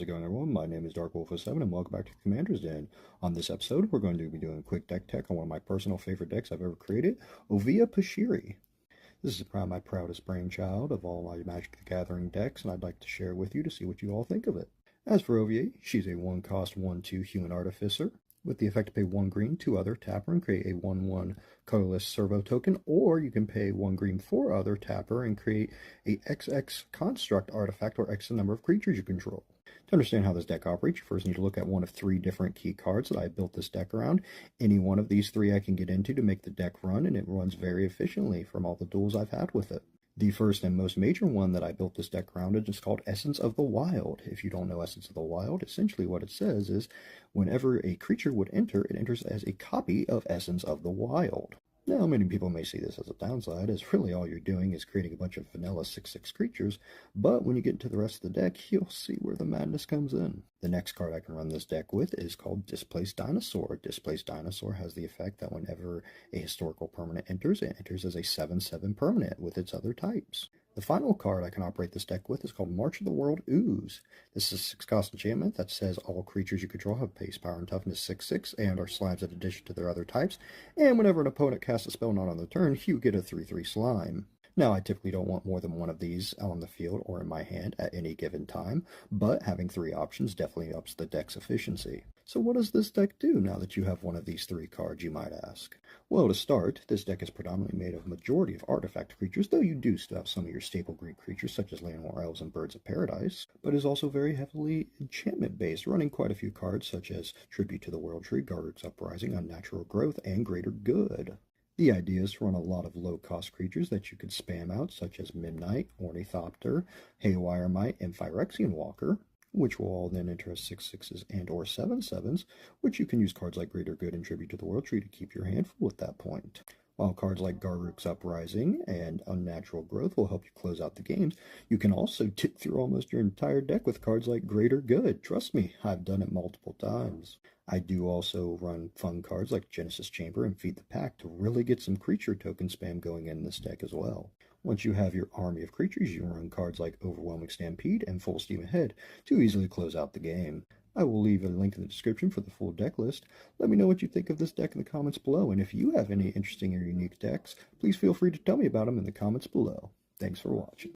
it going, everyone? My name is DarkWolf07 and welcome back to Commander's Den. On this episode, we're going to be doing a quick deck tech on one of my personal favorite decks I've ever created, Oviya Pashiri. This is probably my proudest brainchild of all my Magic the Gathering decks, and I'd like to share it with you to see what you all think of it. As for Oviya, she's a 1-cost 1/2 human artificer with the effect to pay 1 green, 2 other, tap her and create a 1/1 colorless servo token, or you can pay 1 green, 4 other, tap her and create a XX construct artifact or X the number of creatures you control. To understand how this deck operates, you first need to look at one of 3 different key cards that I built this deck around. Any one of these 3 I can get into to make the deck run, and it runs very efficiently from all the duels I've had with it. The first and most major one that I built this deck around is called Essence of the Wild. If you don't know Essence of the Wild, essentially what it says is whenever a creature would enter, it enters as a copy of Essence of the Wild. Now, many people may see this as a downside, as really all you're doing is creating a bunch of vanilla 6/6 creatures, but when you get into the rest of the deck, you'll see where the madness comes in. The next card I can run this deck with is called Displaced Dinosaur. Displaced Dinosaur has the effect that whenever a historical permanent enters, it enters as a 7/7 permanent with its other types. The final card I can operate this deck with is called March of the World Ooze. This is a 6-cost enchantment that says all creatures you control have base power and toughness 6/6 and are slimes in addition to their other types, and whenever an opponent casts a spell not on their turn, you get a 3/3 slime. Now, I typically don't want more than one of these on the field or in my hand at any given time, but having 3 options definitely ups the deck's efficiency. So what does this deck do now that you have one of these 3 cards, you might ask? Well, to start, this deck is predominantly made of a majority of artifact creatures, though you do still have some of your staple Greek creatures such as Llanowar Elves and Birds of Paradise, but is also very heavily enchantment-based, running quite a few cards such as Tribute to the World Tree, Garruk's Uprising, Unnatural Growth, and Greater Good. The idea is to run a lot of low-cost creatures that you could spam out, such as Midnight, Ornithopter, Haywire Mite, and Phyrexian Walker, which will all then enter as 6/6s and or 7/7s, which you can use cards like Greater Good and Tribute to the World Tree to keep your hand full at that point. While cards like Garruk's Uprising and Unnatural Growth will help you close out the games, you can also tick through almost your entire deck with cards like Greater Good. Trust me, I've done it multiple times. I do also run fun cards like Genesis Chamber and Feed the Pack to really get some creature token spam going in this deck as well. Once you have your army of creatures, you can run cards like Overwhelming Stampede and Full Steam Ahead to easily close out the game. I will leave a link in the description for the full deck list. Let me know what you think of this deck in the comments below, and if you have any interesting or unique decks, please feel free to tell me about them in the comments below. Thanks for watching.